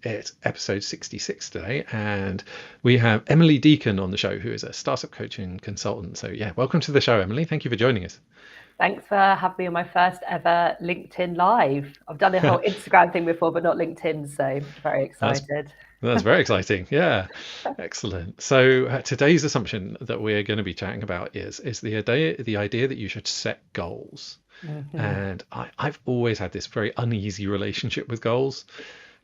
It's episode 66 today, and we have Emily Deacon on the show, who is a startup coach and consultant. So yeah, welcome to the show, Emily. Thank you for joining us. Thanks for having me on my first ever LinkedIn Live. I've done a whole Instagram thing before, but not LinkedIn, so very That's excited. that's very exciting. Yeah, excellent. So today's assumption that we're going to be chatting about is the idea that you should set goals. And I've always had this very uneasy relationship with goals.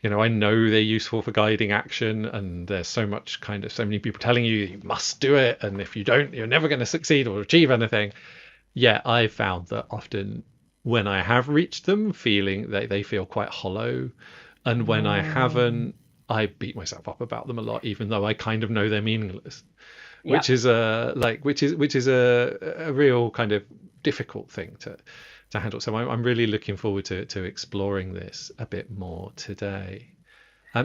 I know they're useful for guiding action, and there's so many people telling you must do it, and if you don't, you're never going to succeed or achieve anything. Yeah, I found that often when I have reached them, feeling they feel quite hollow, and when I Mm. haven't, I beat myself up about them a lot, even though I kind of know they're meaningless, Yeah. which is a real kind of difficult thing to handle. So I'm really looking forward to exploring this a bit more today.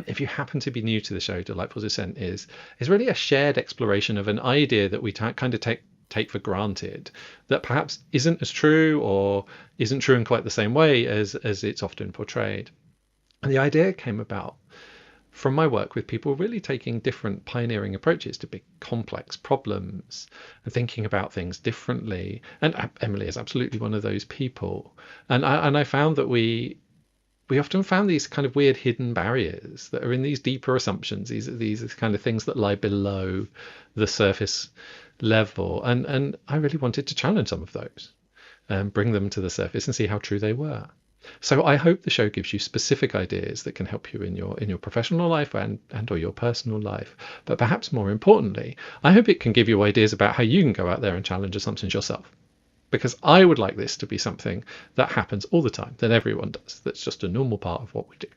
If you happen to be new to the show, Delightful Dissent is really a shared exploration of an idea that we kind of take for granted, that perhaps isn't as true or isn't true in quite the same way as it's often portrayed. And the idea came about from my work with people really taking different pioneering approaches to big complex problems and thinking about things differently. And Emily is absolutely one of those people. And I found that we often found these kind of weird hidden barriers that are in these deeper assumptions, these kind of things that lie below the surface level. And I really wanted to challenge some of those and bring them to the surface and see how true they were. So I hope the show gives you specific ideas that can help you in your professional life and or your personal life. But perhaps more importantly, I hope it can give you ideas about how you can go out there and challenge assumptions yourself. Because I would like this to be something that happens all the time, that everyone does. That's just a normal part of what we do.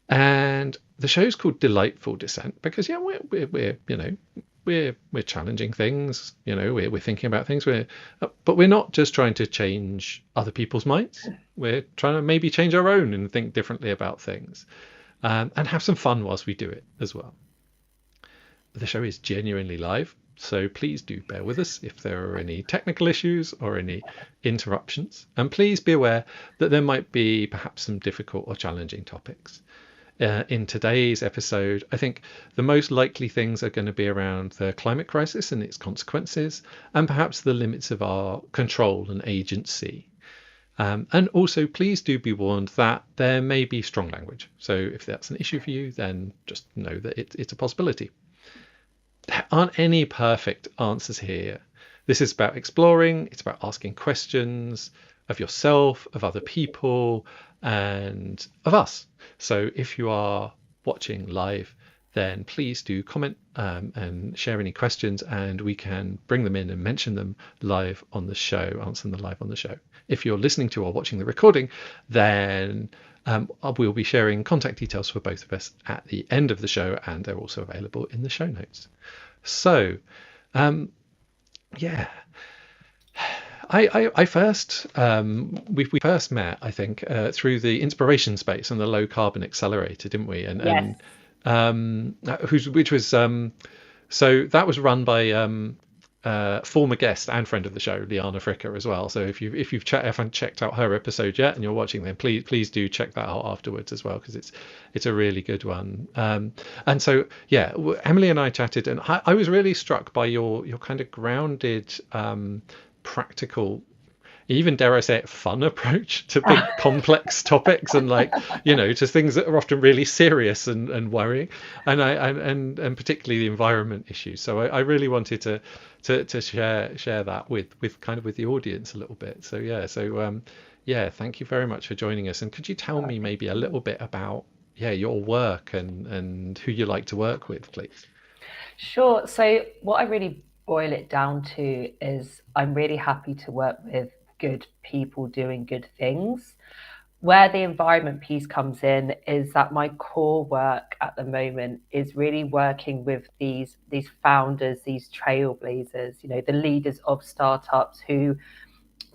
And the show's called Delightful Dissent because yeah, we're challenging things. We're thinking about things. But we're not just trying to change other people's minds. We're trying to maybe change our own and think differently about things, and have some fun whilst we do it as well. The show is genuinely live, so please do bear with us if there are any technical issues or any interruptions. And please be aware that there might be perhaps some difficult or challenging topics. In today's episode, I think the most likely things are going to be around the climate crisis and its consequences, and perhaps the limits of our control and agency. And also, please do be warned that there may be strong language. So if that's an issue for you, then just know that it's a possibility. There aren't any perfect answers here. This is about exploring, it's about asking questions of yourself, of other people, and of us. So if you are watching live, then please do comment and share any questions, and we can bring them in and mention them live on the show, answer them live on the show. If you're listening to or watching the recording, then we'll be sharing contact details for both of us at the end of the show, and they're also available in the show notes. So, yeah, I first we first met, I think, through the Inspiration Space and the Low Carbon Accelerator, didn't we? Yes. Which was so that was run by former guest and friend of the show, Liana Fricker, as well. So if you haven't checked out her episode yet and you're watching, then please do check that out afterwards as well, because it's a really good one. And so yeah, Emily and I chatted, and I was really struck by your kind of grounded, practical, even dare I say it, fun approach to big complex topics, and to things that are often really serious and worrying, and particularly the environment issues. So I really wanted to share that with the audience a little bit. So yeah, thank you very much for joining us. And could you tell me maybe a little bit about your work and who you like to work with, please? Sure. So what I really boil it down to is I'm really happy to work with good people doing good things. Where the environment piece comes in is that my core work at the moment is really working with these founders, these trailblazers, the leaders of startups who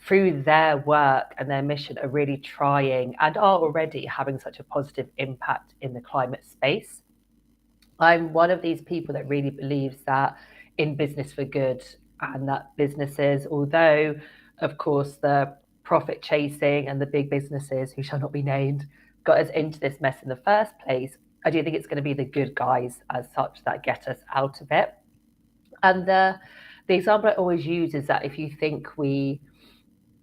through their work and their mission are really trying and are already having such a positive impact in the climate space. I'm one of these people that really believes that in business for good, and that businesses, although of course the profit chasing and the big businesses who shall not be named got us into this mess in the first place, I do think it's going to be the good guys as such that get us out of it. And the example I always use is that if you think we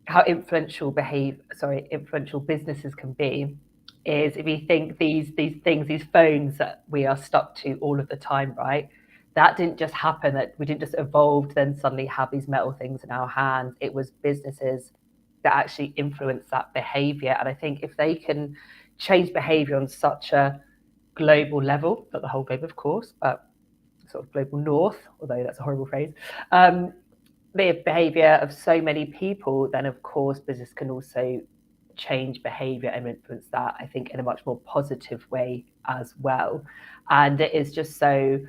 how influential businesses can be, is if you think these things, these phones that we are stuck to all of the time, right? That didn't just happen, that we didn't just evolve to then suddenly have these metal things in our hands. It was businesses that actually influence that behavior. And I think if they can change behavior on such a global level, not the whole globe, of course, but sort of global north, although that's a horrible phrase, the behavior of so many people, then of course business can also change behavior and influence that, I think, in a much more positive way as well. And it is just so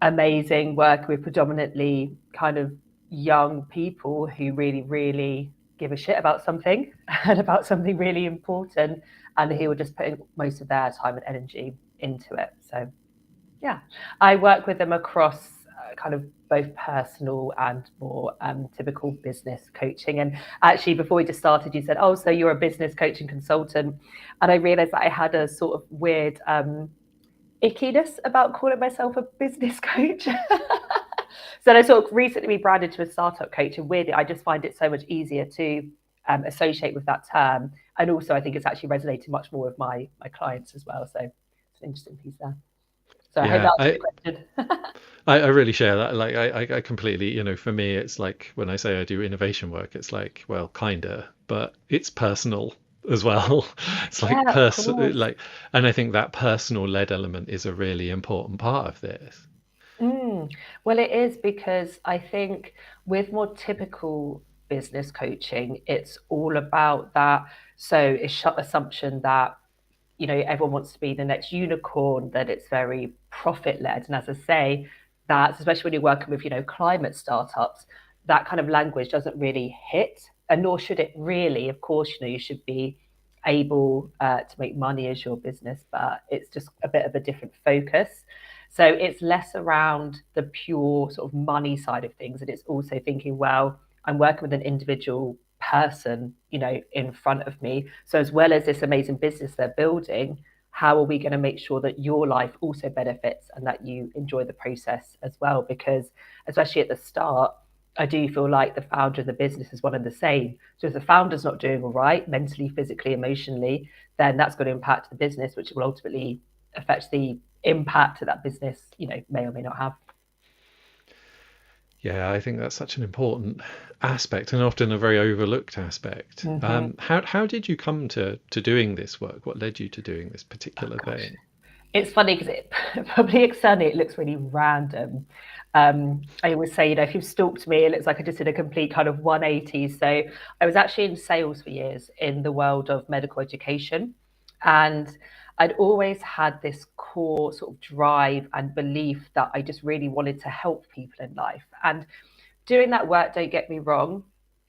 amazing work with predominantly kind of young people who really, really give a shit about something and about something really important, and who are just putting most of their time and energy into it. So yeah, I work with them across kind of both personal and more typical business coaching. And actually, before we just started, you said, "Oh, so you're a business coaching consultant," and I realised that I had a sort of weird ickiness about calling myself a business coach. So I sort of recently rebranded to a startup coach, and weirdly, I just find it so much easier to associate with that term. And also, I think it's actually resonated much more with my clients as well. So it's an interesting piece there. So I hope Yeah, that answers your question. I really share that. Like I completely, for me, it's like when I say I do innovation work, it's like, well, kinda, but it's personal as well. It's like Yeah, of course. and I think that personal led element is a really important part of this. Well, it is because I think with more typical business coaching, it's all about that. So it's assumption that everyone wants to be the next unicorn, that it's very profit led. And as I say, that especially when you're working with, climate startups, that kind of language doesn't really hit, and nor should it really. Of course, you should be able to make money as your business, but it's just a bit of a different focus. So it's less around the pure sort of money side of things. And it's also thinking, well, I'm working with an individual person, in front of me. So as well as this amazing business they're building, how are we going to make sure that your life also benefits and that you enjoy the process as well? Because especially at the start, I do feel like the founder of the business is one and the same. So if the founder's not doing all right, mentally, physically, emotionally, then that's going to impact the business, which will ultimately affect the impact that that business, may or may not have. Yeah, I think that's such an important aspect and often a very overlooked aspect. Mm-hmm. How did you come to doing this work? What led you to doing this Oh particular gosh, thing? it's funny because it probably externally it looks really random. I always say, if you've stalked me, it looks like I just did a complete kind of 180. So I was actually in sales for years in the world of medical education, and I'd always had this core sort of drive and belief that I just really wanted to help people in life. And doing that work, don't get me wrong,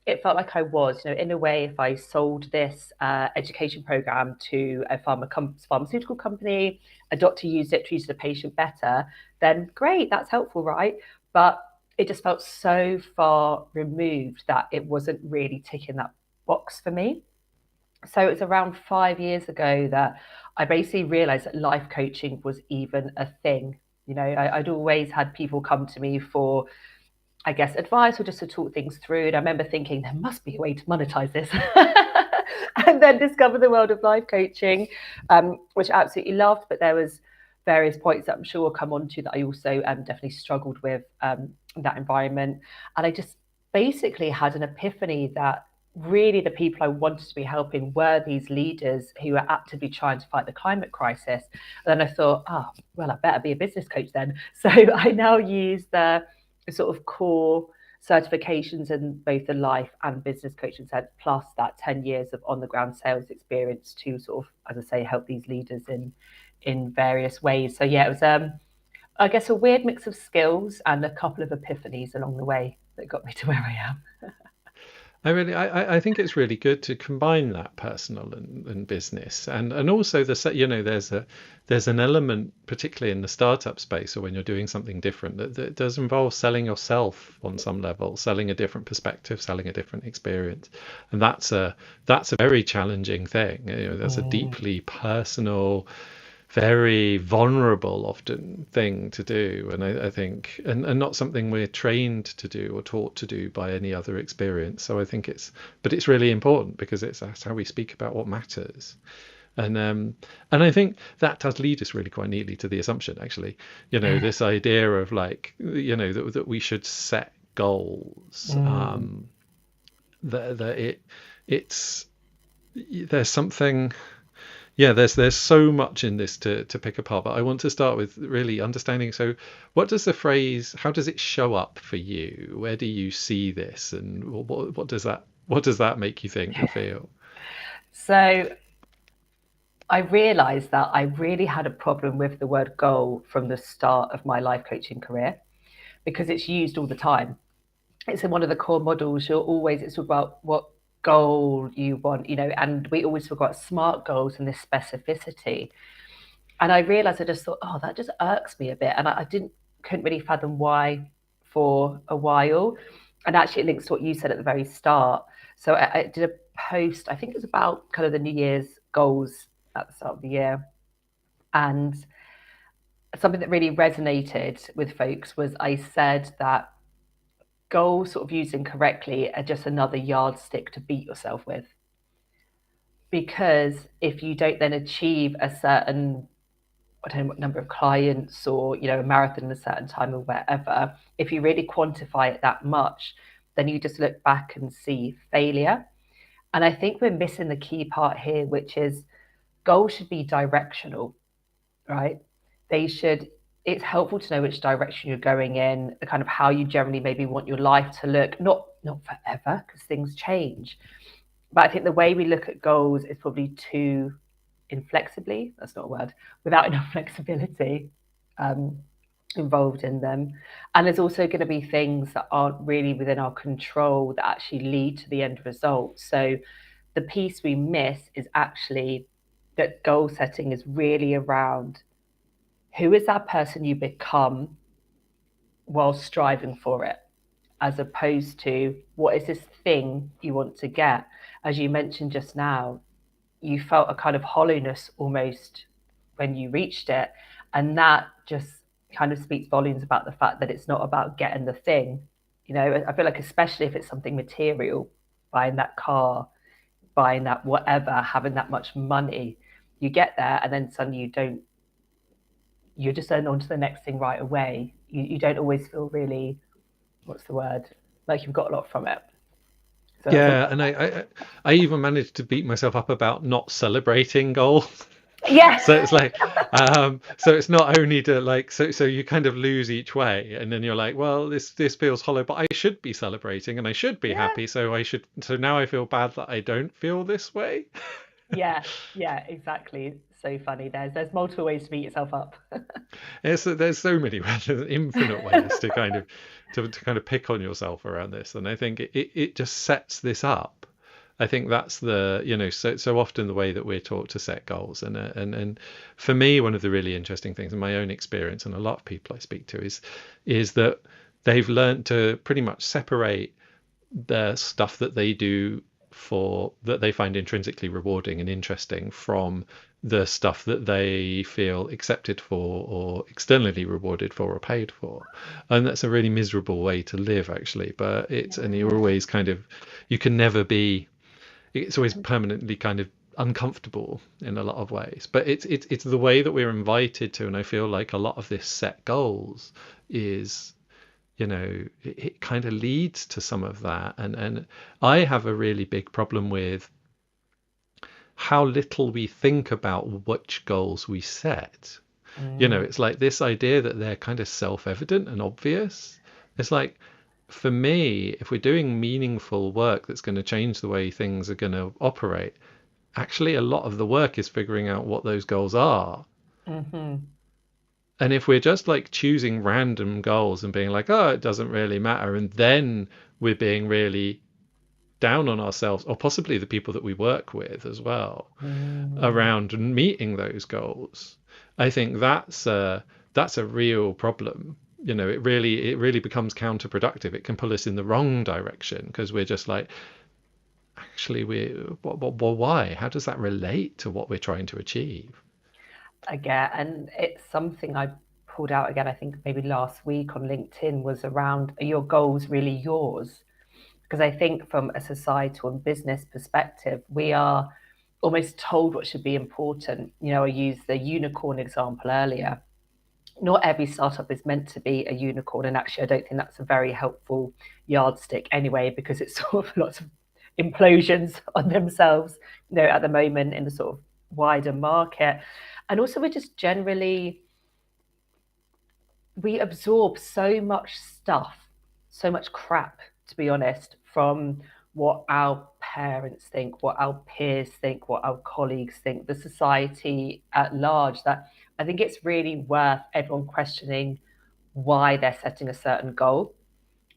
it felt like I was, in a way, if I sold this education program to a pharmaceutical company, a doctor used it, treated a patient better, then great, that's helpful, right? But it just felt so far removed that it wasn't really ticking that box for me. So it was around 5 years ago that I basically realized that life coaching was even a thing. I'd always had people come to me for, I guess, advice or just to talk things through. And I remember thinking there must be a way to monetize this. And then discover the world of life coaching, which I absolutely loved. But there was various points that I'm sure will come on to that I also definitely struggled with that environment. And I just basically had an epiphany that really the people I wanted to be helping were these leaders who are actively trying to fight the climate crisis. And then I thought, well, I better be a business coach then. So I now use the sort of core certifications in both the life and business coaching sense, plus that 10 years of on the ground sales experience to sort of, as I say, help these leaders in various ways. So yeah, it was I guess a weird mix of skills and a couple of epiphanies along the way that got me to where I am. I think it's really good to combine that personal and business, and also there's an element, particularly in the startup space, or when you're doing something different, that does involve selling yourself on some level, selling a different perspective, selling a different experience, and that's a very challenging thing. That's a Mm. deeply personal, very vulnerable often thing to do, and I think and not something we're trained to do or taught to do by any other experience. So I think it's really important because that's how we speak about what matters. And I think that does lead us really quite neatly to the assumption, actually, this idea of like, that we should set goals, Mm. that it's there's something, yeah, there's so much in this to pick apart, but I want to start with really understanding. So, what does the phrase? How does it show up for you? Where do you see this, and what does that make you think and feel? So I realized that I really had a problem with the word goal from the start of my life coaching career because it's used all the time. It's in one of the core models. It's about what goal you want, and we always talk about SMART goals and this specificity. And I realized, I just thought, oh, that just irks me a bit. And I couldn't really fathom why for a while. And actually, it links to what you said at the very start. So I did a post, I think it was about kind of the New Year's goals at the start of the year. And something that really resonated with folks was I said that goals, sort of used incorrectly, are just another yardstick to beat yourself with. Because if you don't then achieve a certain, I don't know what number of clients, or a marathon in a certain time or whatever, if you really quantify it that much, then you just look back and see failure. And I think we're missing the key part here, which is goals should be directional, right? They should, it's helpful to know which direction you're going in, the kind of how you generally maybe want your life to look, not forever, because things change. But I think the way we look at goals is probably too inflexibly, that's not a word, without enough flexibility um, involved in them. And there's also going to be things that aren't really within our control that actually lead to the end result. So the piece we miss is actually that goal setting is really around who is that person you become while striving for it, as opposed to what is this thing you want to get. As you mentioned just now, you felt a kind of hollowness almost when you reached it. And that just kind of speaks volumes about the fact that it's not about getting the thing. I feel like, especially if it's something material, buying that car, buying that whatever, having that much money, you get there and then suddenly you're just then on to the next thing right away. You don't always feel really, what's the word, like you've got a lot from it. So that's Yeah, and I even managed to beat myself up about not celebrating goals. yeah, So it's like, so it's not only to like, so you kind of lose each way, and then you're like, well, this feels hollow, but I should be celebrating and I should be yeah, happy. So now I feel bad that I don't feel this way. yeah, yeah, exactly. So funny. There's multiple ways to beat yourself up. There's so many ways, there's infinite ways to kind of to kind of pick on yourself around this, and I think it just sets this up. I think that's so often the way that we're taught to set goals, and for me, one of the really interesting things in my own experience, and a lot of people I speak to, is that they've learned to pretty much separate the stuff that they do for that they find intrinsically rewarding and interesting from the stuff that they feel accepted for or externally rewarded for or paid for. And that's a really miserable way to live, actually. But and you're always kind of, you can never be, it's always permanently kind of uncomfortable in a lot of ways. But it's the way that we're invited to, and I feel like a lot of this set goals is, it kind of leads to some of that. And I have a really big problem with how little we think about which goals we set. Mm, It's like this idea that they're kind of self-evident and obvious. It's like, for me, if we're doing meaningful work that's going to change the way things are going to operate, actually a lot of the work is figuring out what those goals are. mm-hmm. And if we're just like choosing random goals and being like, oh, it doesn't really matter, and then we're being really down on ourselves, or possibly the people that we work with as well, Mm. around meeting those goals. I think that's a real problem. It really becomes counterproductive. It can pull us in the wrong direction because we're just like, actually, why? How does that relate to what we're trying to achieve? Again, and it's something I pulled out again, I think maybe last week on LinkedIn, was around, are your goals really yours? Because I think from a societal and business perspective, we are almost told what should be important. I used the unicorn example earlier. Not every startup is meant to be a unicorn, and actually I don't think that's a very helpful yardstick anyway, because it's sort of lots of implosions on themselves at the moment in the sort of wider market. And also we're just generally, we absorb so much stuff, so much crap, to be honest, from what our parents think, what our peers think, what our colleagues think, the society at large, that I think it's really worth everyone questioning why they're setting a certain goal,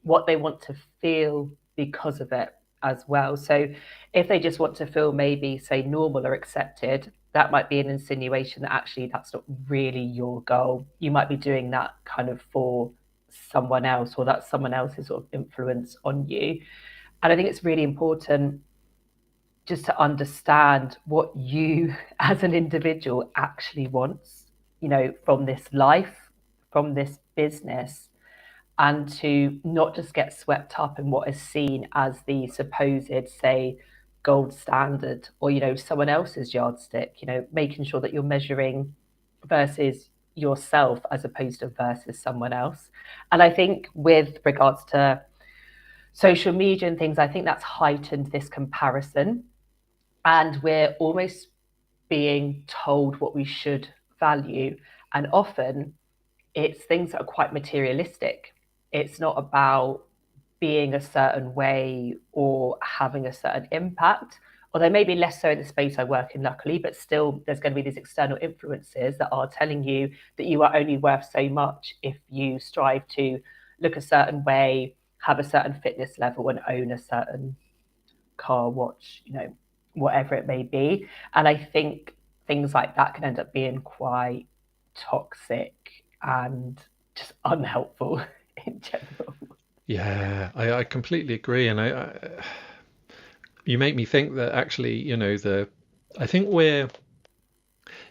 what they want to feel because of it as well. So if they just want to feel maybe, say, normal or accepted, that might be an insinuation that actually that's not really your goal. You might be doing that kind of for someone else, or that's someone else's sort of influence on you. And I think it's really important just to understand what you as an individual actually wants, from this life, from this business, and to not just get swept up in what is seen as the supposed, say, gold standard, or someone else's yardstick. Making sure that you're measuring versus yourself as opposed to versus someone else. And I think with regards to social media and things, I think that's heightened this comparison, and we're almost being told what we should value, and often it's things that are quite materialistic. It's not about being a certain way or having a certain impact, although maybe less so in the space I work in, luckily, but still there's going to be these external influences that are telling you that you are only worth so much if you strive to look a certain way, have a certain fitness level, and own a certain car, watch, whatever it may be. And I think things like that can end up being quite toxic and just unhelpful in general. Yeah, I completely agree, and you make me think that actually, I think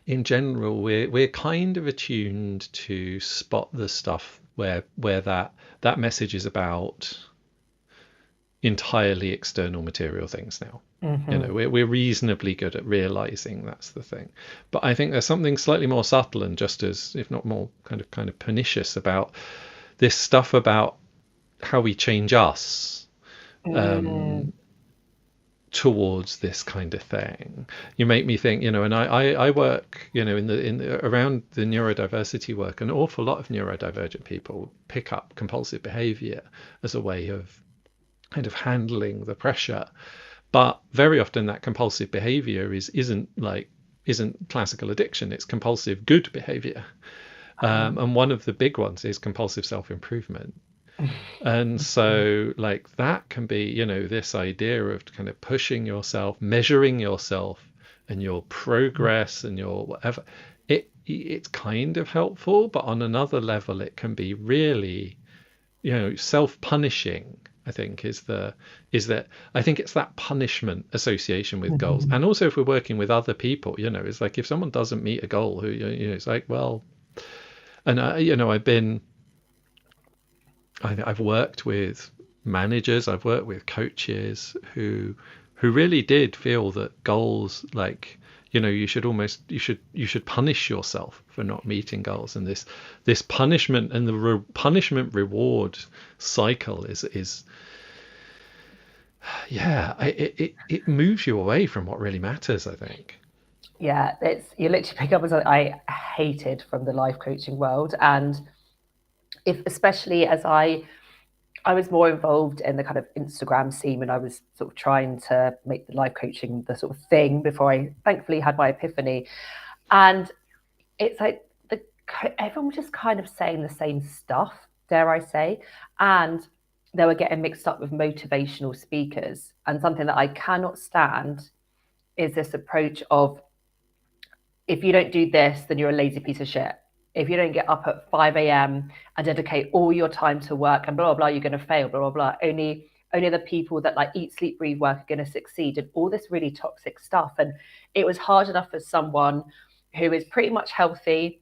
in general we're kind of attuned to spot the stuff where that message is about entirely external material things now. Mm-hmm. We're reasonably good at realizing that's the thing. But I think there's something slightly more subtle and just as, if not more, kind of pernicious about this stuff about how we change us Mm. um, towards this kind of thing. You make me think, and I work, in the around the neurodiversity work. An awful lot of neurodivergent people pick up compulsive behavior as a way of kind of handling the pressure. But very often that compulsive behavior isn't classical addiction. It's compulsive good behavior. And one of the big ones is compulsive self-improvement. And so like that can be, this idea of kind of pushing yourself, measuring yourself and your progress and your whatever. It's kind of helpful, but on another level it can be really, self-punishing. I think is that I think it's that punishment association with goals. Mm-hmm. And also if we're working with other people, it's like if someone doesn't meet a goal, who it's like, well, and I've worked with managers, I've worked with coaches who really did feel that goals, like, you should punish yourself for not meeting goals, and this punishment and the punishment reward cycle is yeah, it moves you away from what really matters, I think. Yeah, it's, you literally pick up on something I hated from the life coaching world. And if, especially as I was more involved in the kind of Instagram scene when I was sort of trying to make the life coaching the sort of thing before I thankfully had my epiphany. And it's like everyone was just kind of saying the same stuff, dare I say. And they were getting mixed up with motivational speakers. And something that I cannot stand is this approach of, if you don't do this, then you're a lazy piece of shit. If you don't get up at 5 a.m. and dedicate all your time to work and blah, blah, blah, you're going to fail, blah, blah, blah. Only the people that like eat, sleep, breathe, work are going to succeed, and all this really toxic stuff. And it was hard enough for someone who is pretty much healthy,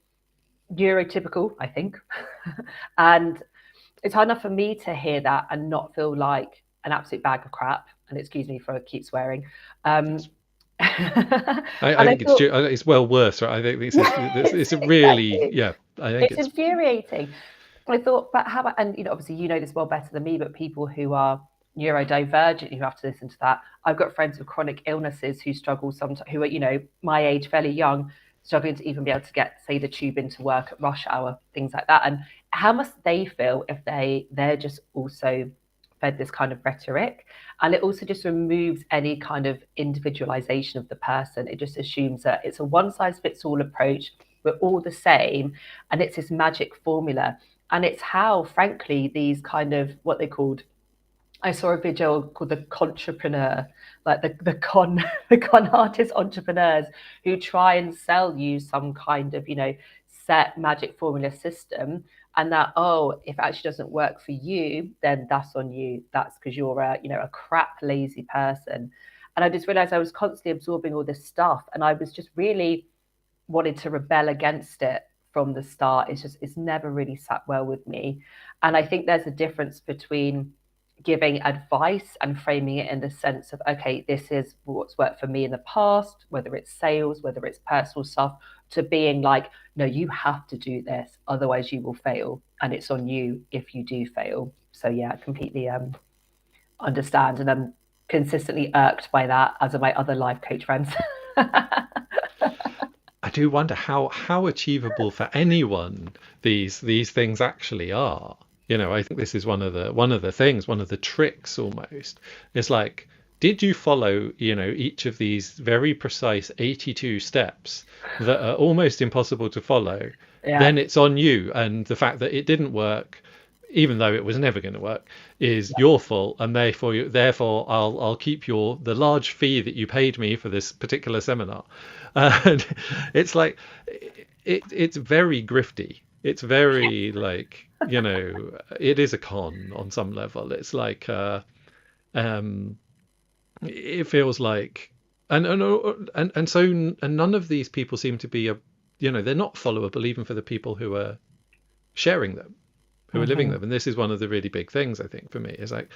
neurotypical, I think. And it's hard enough for me to hear that and not feel like an absolute bag of crap. And excuse me for keep swearing. That's, And I I think thought, it's well worse, right? I think it's a really, exactly. yeah, I think It's it's infuriating. I thought, but how about, and obviously you know this well better than me, but people who are neurodivergent, who have to listen to that. I've got friends with chronic illnesses who struggle sometimes, who are, my age, fairly young, struggling to even be able to get, say, the tube into work at rush hour, things like that. And how must they feel if they're just also fed this kind of rhetoric? And it also just removes any kind of individualization of the person. It just assumes that it's a one size fits all approach. We're all the same, and it's this magic formula. And it's how, frankly, these kind of what they called, I saw a video called the Contrepreneur, like the con the con artist entrepreneurs who try and sell you some kind of set magic formula system, and that, oh, if it actually doesn't work for you, then that's on you. That's because you're a crap lazy person. And I just realized I was constantly absorbing all this stuff, and I was just really wanted to rebel against it from the start. It's never really sat well with me. And I think there's a difference between giving advice and framing it in the sense of, okay, this is what's worked for me in the past, whether it's sales, whether it's personal stuff, to being like, no, you have to do this, otherwise you will fail, and it's on you if you do fail. So yeah, completely understand, and I'm consistently irked by that, as are my other life coach friends. I do wonder how achievable for anyone these things actually are. I think this is one of the things, one of the tricks almost. Is like, did you follow, each of these very precise 82 steps that are almost impossible to follow? Yeah. Then it's on you, and the fact that it didn't work, even though it was never going to work, is your fault, and therefore I'll keep the large fee that you paid me for this particular seminar. And it's like it's very grifty. It's very like, it is a con on some level. It's like it feels like, and none of these people seem to be they're not followable even for the people who are sharing them, who are living Mm-hmm. them. And this is one of the really big things, I think, for me, is like,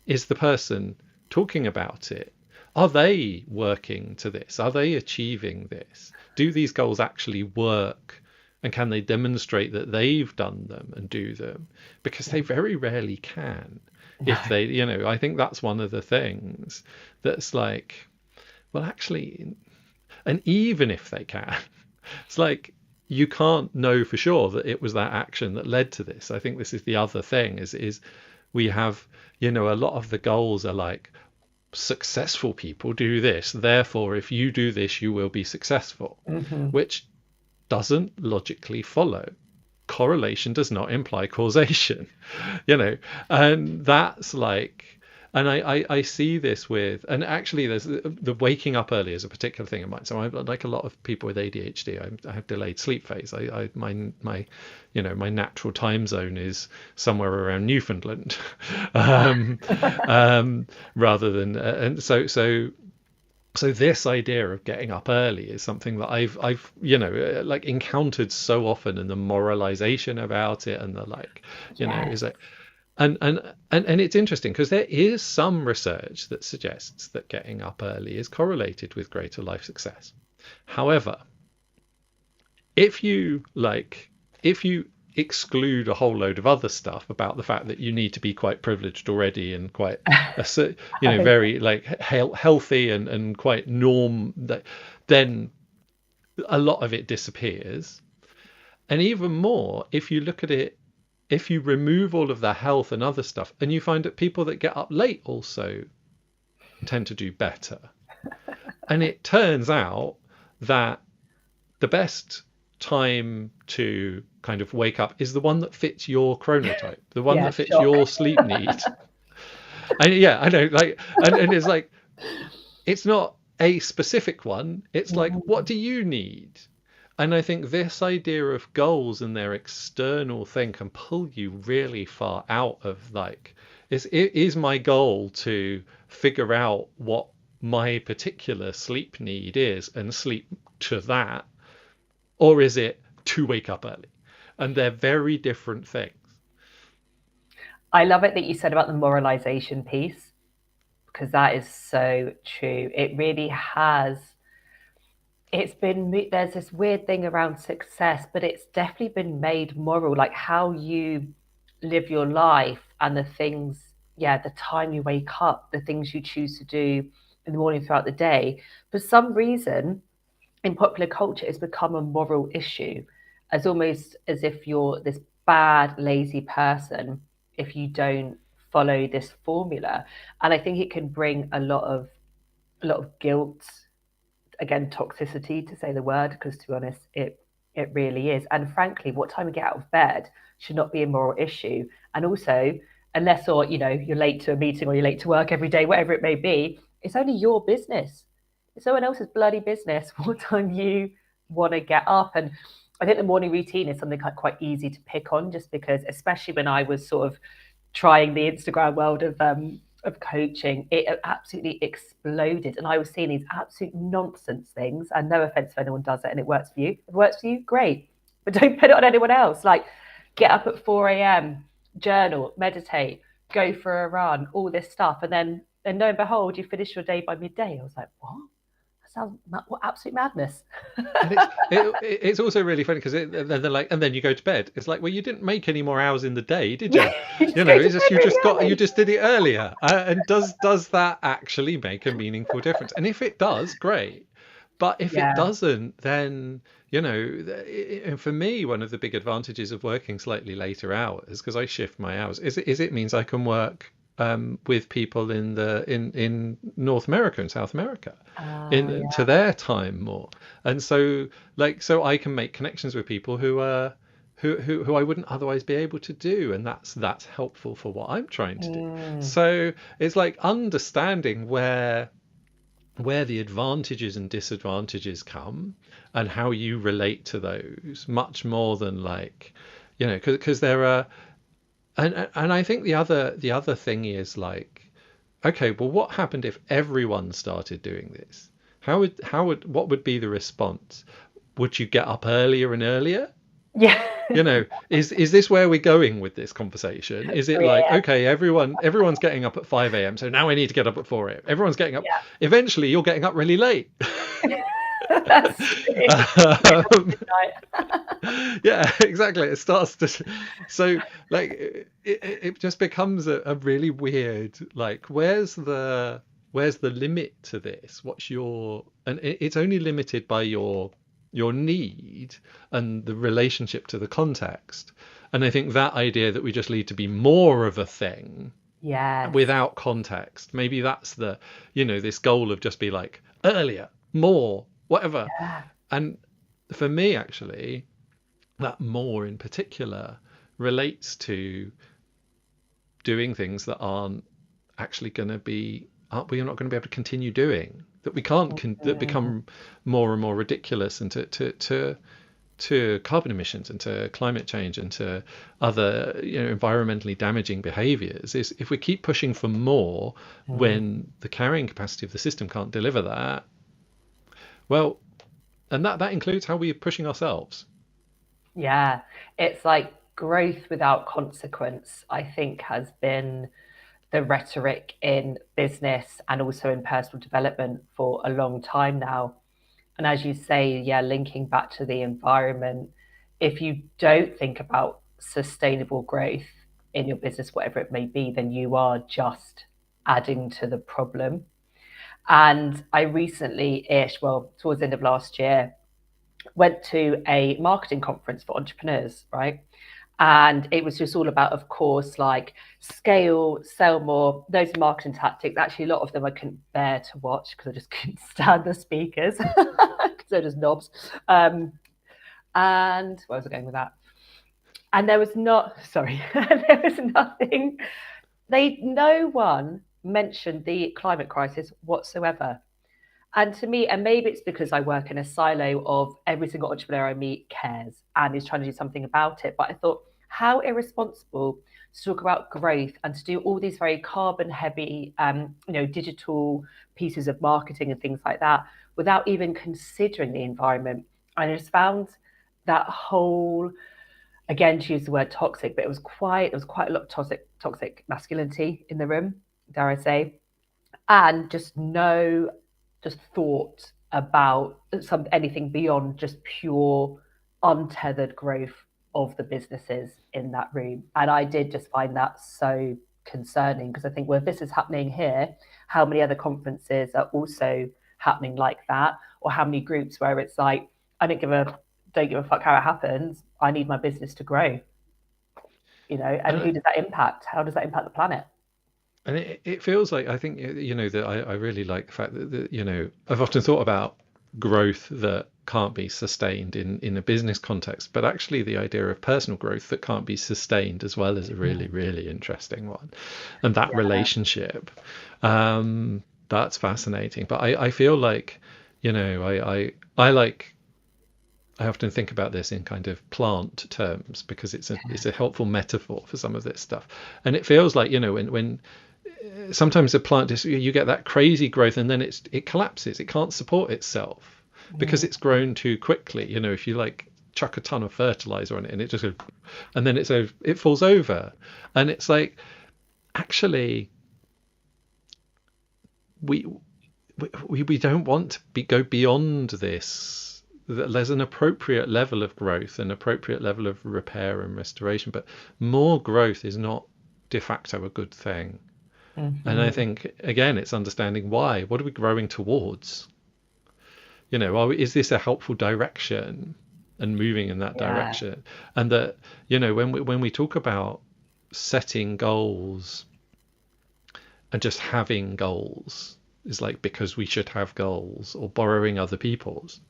is the person talking about it, are they working to this? Are they achieving this? Do these goals actually work? And can they demonstrate that they've done them and do them? Because they very rarely can. No. If they, I think that's one of the things that's like, well, actually, and even if they can, it's like, you can't know for sure that it was that action that led to this. I think this is the other thing, is we have, a lot of the goals are like, successful people do this, therefore if you do this you will be successful, Mm-hmm. which doesn't logically follow. Correlation does not imply causation. And that's like, and I see this with, and actually there's the waking up early is a particular thing of mine. So I, like a lot of people with ADHD, I have delayed sleep phase. My natural time zone is somewhere around Newfoundland, um, rather than and so this idea of getting up early is something that I've like encountered so often, and the moralization about it, and the like, is Yes. like, and it's interesting because there is some research that suggests that getting up early is correlated with greater life success. However, if you exclude a whole load of other stuff about the fact that you need to be quite privileged already and quite very like healthy and quite then a lot of it disappears. And even more, if you look at it, if you remove all of the health and other stuff, and you find that people that get up late also tend to do better. And it turns out that the best time to kind of wake up is the one that fits your chronotype, the one Yeah, that fits shock. your sleep need. And yeah, I know, like, and it's like, it's not a specific one. It's like, what Mm. do you need? And I think this idea of goals and their external thing can pull you really far out of like, is my goal to figure out what my particular sleep need is and sleep to that, or is it to wake up early? And they're very different things. I love it that you said about the moralization piece, because that is so true. It really has. It's been, there's this weird thing around success, but it's definitely been made moral, like how you live your life and the things, yeah, the time you wake up, the things you choose to do in the morning throughout the day. For some reason, in popular culture, it's become a moral issue, as almost as if you're this bad, lazy person if you don't follow this formula. And I think it can bring a lot of guilt, again, toxicity, to say the word, because to be honest, it really is. And frankly, what time you get out of bed should not be a moral issue. And also, unless, or you're late to a meeting or you're late to work every day, whatever it may be, it's only your business. It's someone else's bloody business what time you want to get up. And I think the morning routine is something quite easy to pick on, just because, especially when I was sort of trying the Instagram world of coaching, it absolutely exploded. And I was seeing these absolute nonsense things. And no offense if anyone does it and it works for you. If it works for you, great. But don't put it on anyone else. Like, get up at 4 a.m., journal, meditate, go for a run, all this stuff. And lo and behold, you finish your day by midday. I was like, what? That sounds, what absolute madness. And it's also really funny because then they're like, and then you go to bed. It's like, well, you didn't make any more hours in the day, did Yeah, you? you just You know, go to it's just bed really you early. just did it earlier. And does that actually make a meaningful difference? And if it does, great. But if it Yeah. doesn't, then and for me, one of the big advantages of working slightly later hours, because I shift my hours, is it means I can work with people in North America and South America in to Yeah. their time more, and so I can make connections with people who I wouldn't otherwise be able to do, and that's helpful for what I'm trying to do. Mm, So it's like understanding where the advantages and disadvantages come and how you relate to those much more than like because there are and I think the other thing is like, okay, well, what happened if everyone started doing this? How would what would be the response? Would you get up earlier and earlier? yeah. Is this where we're going with this conversation? Is it 3 like, a.m. okay, everyone's getting up at 5 a.m., so now I need to get up at 4 a.m. Everyone's getting up. Yeah. Eventually, you're getting up really late. That's true. um, Midnight. yeah, exactly. It starts to so like it just becomes a really weird like where's the limit to this? What's your and it's only limited by your need and the relationship to the context. And I think that idea that we just need to be more of a thing Yes. without context, maybe that's this goal of just be like earlier, more, whatever. Yeah. And for me, actually, that more in particular relates to doing things that aren't actually going to be we're not going to be able to continue doing that we can't that Mm. become more and more ridiculous and to carbon emissions and to climate change and to other environmentally damaging behaviors is if we keep pushing for more Mm. when the carrying capacity of the system can't deliver that, well, and that includes how we're pushing ourselves. Yeah. It's like growth without consequence, I think, has been the rhetoric in business and also in personal development for a long time now. And as you say, yeah, linking back to the environment, if you don't think about sustainable growth in your business, whatever it may be, then you are just adding to the problem. And I recently ish, well, towards the end of last year, went to a marketing conference for entrepreneurs, right? And it was just all about, of course, like scale, sell more, those marketing tactics. Actually, a lot of them I couldn't bear to watch because I just couldn't stand the speakers because they're just knobs. And where was I going with that? And there was not, sorry, there was nothing. No one mentioned the climate crisis whatsoever. And to me, and maybe it's because I work in a silo of every single entrepreneur I meet cares and is trying to do something about it. But I thought, how irresponsible to talk about growth and to do all these very carbon heavy, digital pieces of marketing and things like that without even considering the environment. And I just found that whole, again, to use the word toxic, but there was quite a lot of toxic masculinity in the room, dare I say, and just thought about anything beyond just pure untethered growth of the businesses in that room. And I did just find that so concerning, because I think, well, if this is happening here, how many other conferences are also happening like that? Or how many groups where it's like, I don't give a fuck how it happens. I need my business to grow, and And who does that impact? How does that impact the planet? and it feels like, I think, that I really like the fact that, I've often thought about growth that can't be sustained in a business context, but actually the idea of personal growth that can't be sustained as well is a really, really interesting one. And that Yeah. relationship, that's fascinating. But I feel like, I like, I often think about this in kind of plant terms because it's a helpful metaphor for some of this stuff. And it feels like, when sometimes a plant just, you get that crazy growth and then it collapses. It can't support itself because Mm. it's grown too quickly. If you like chuck a ton of fertilizer on it and it just goes, and then it falls over. And it's like, actually, we we don't want to go beyond this. There's an appropriate level of growth, an appropriate level of repair and restoration, but more growth is not de facto a good thing. And I Mm-hmm. think, again, it's understanding why. What are we growing towards? Is this a helpful direction and moving in that Yeah. direction? And that, when we talk about setting goals and just having goals is like because we should have goals, or borrowing other people's,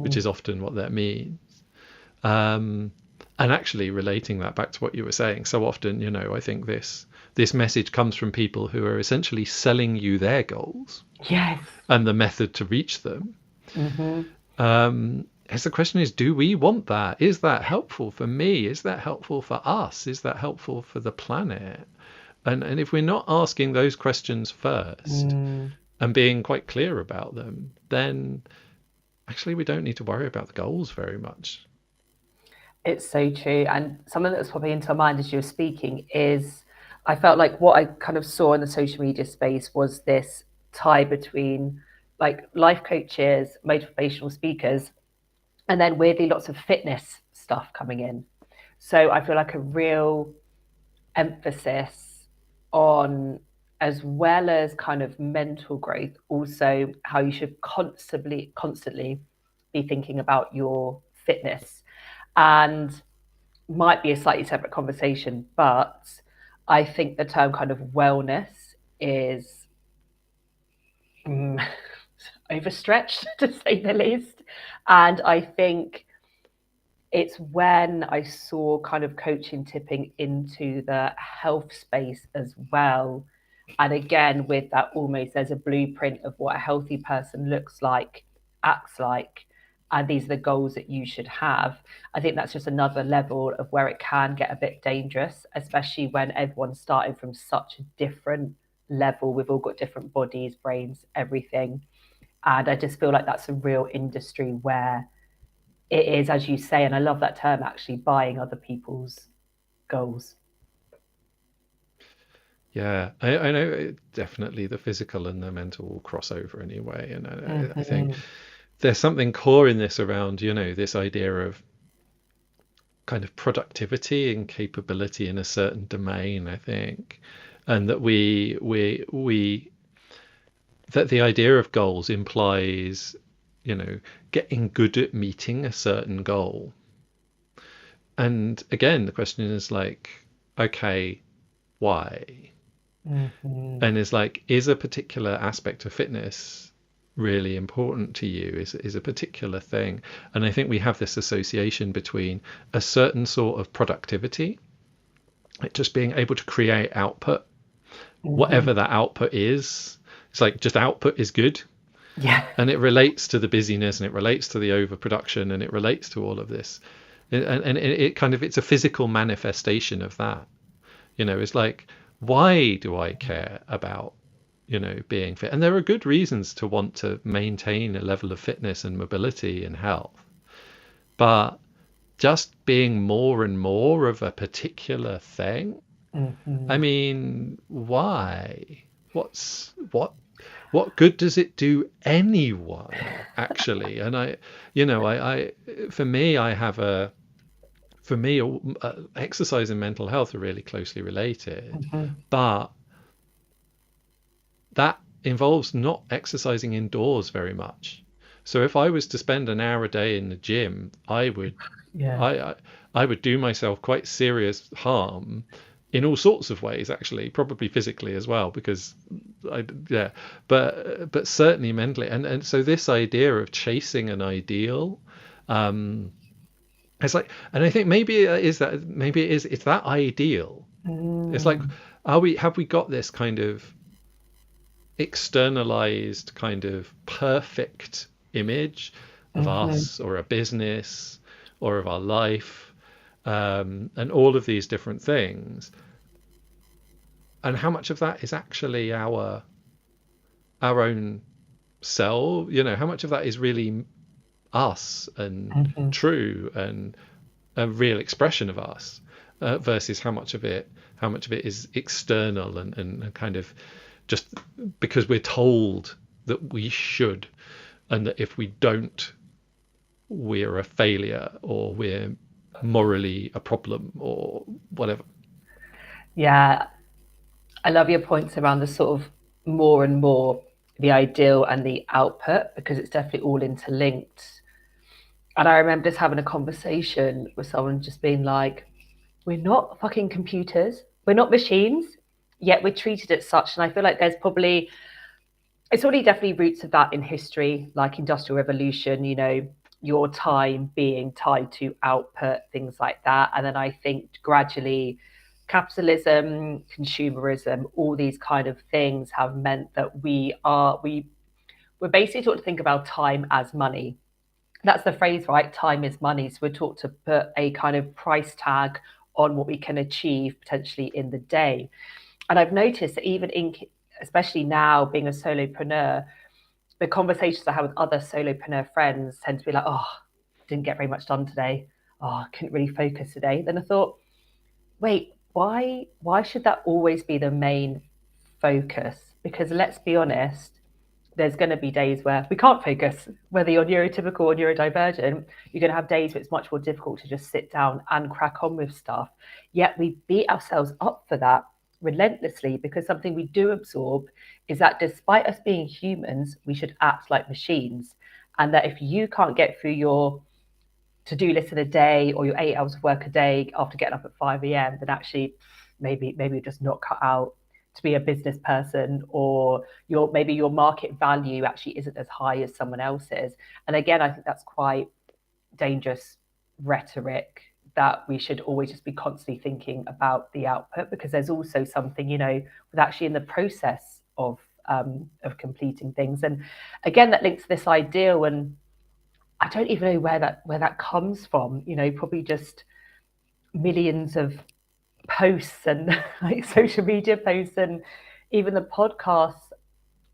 which Mm-hmm. is often what that means. Um, and actually relating that back to what you were saying, so often, I think this message comes from people who are essentially selling you their goals Yes. and the method to reach them. Mm-hmm. As the question is, do we want that? Is that helpful for me? Is that helpful for us? Is that helpful for the planet? And if we're not asking those questions first Mm. and being quite clear about them, then actually we don't need to worry about the goals very much. It's so true. And something that's popping into my mind as you were speaking is, I felt like what I kind of saw in the social media space was this tie between like life coaches, motivational speakers, and then weirdly lots of fitness stuff coming in. So I feel like a real emphasis on, as well as kind of mental growth, also how you should constantly be thinking about your fitness. And might be a slightly separate conversation, but I think the term kind of wellness is mm, overstretched to say the least. And I think it's when I saw kind of coaching tipping into the health space as well. And again, with that, almost there's a blueprint of what a healthy person looks like, acts like, and these are the goals that you should have. I think that's just another level of where it can get a bit dangerous, especially when everyone's starting from such a different level. We've all got different bodies, brains, everything. And I just feel like that's a real industry where it is, as you say, and I love that term actually, buying other people's goals. Yeah, I know definitely the physical and the mental will cross over anyway. And I think Mm-hmm. there's something core in this around, this idea of kind of productivity and capability in a certain domain, I think. And that that the idea of goals implies, getting good at meeting a certain goal. And again, the question is like, okay, why? Mm-hmm. And is like, is a particular aspect of fitness really important to you is a particular thing. And I think we have this association between a certain sort of productivity, like just being able to create output, Mm-hmm. whatever that output is. It's like just output is good. Yeah. And it relates to the busyness, and it relates to the overproduction, and it relates to all of this. And it kind of, it's a physical manifestation of that. It's like, why do I care about being fit? And there are good reasons to want to maintain a level of fitness and mobility and health. But just being more and more of a particular thing, I Mm-hmm. mean, why? What good does it do anyone actually? And I for me, I have a for me, exercise and mental health are really closely related, Mm-hmm. but that involves not exercising indoors very much. So if I was to spend an hour a day in the gym, Yeah. I I would do myself quite serious harm in all sorts of ways, actually, probably physically as well, because yeah, but certainly mentally. And so this idea of chasing an ideal, um, it's like, and I think maybe it is that, maybe it's that ideal. It's like, Mm. have we got this kind of externalized kind of perfect image of Mm-hmm. us or a business or of our life, and all of these different things, and how much of that is actually our own self, how much of that is really us and Mm-hmm. true and a real expression of us, versus how much of it is external and kind of just because we're told that we should, and that if we don't, we're a failure or we're morally a problem or whatever. Yeah, I love your points around the sort of more and more the ideal and the output because it's definitely all interlinked. And I remember just having a conversation with someone just being like, we're not fucking computers, we're not machines, yet we're treated as such. And I feel like there's probably, it's already definitely roots of that in history, like Industrial Revolution, your time being tied to output, things like that. And then I think gradually capitalism, consumerism, all these kind of things have meant that we're basically taught to think about time as money. That's the phrase, right? Time is money. So we're taught to put a kind of price tag on what we can achieve potentially in the day. And I've noticed that even in, especially now being a solopreneur, the conversations I have with other solopreneur friends tend to be like, oh, didn't get very much done today. Oh, I couldn't really focus today. Then I thought, wait, why should that always be the main focus? Because let's be honest, there's going to be days where we can't focus. Whether you're neurotypical or neurodivergent, you're going to have days where it's much more difficult to just sit down and crack on with stuff. Yet we beat ourselves up for that relentlessly because something we do absorb is that despite us being humans, we should act like machines. And that if you can't get through your to-do list of the day or your 8 hours of work a day after getting up at 5 a.m., then actually maybe you're just not cut out to be a business person, or maybe your market value actually isn't as high as someone else's. And again, I think that's quite dangerous rhetoric that we should always just be constantly thinking about the output, because there's also something, with actually in the process of completing things. And again, that links to this ideal, and I don't even know where that comes from. Probably just millions of posts and like social media posts and even the podcasts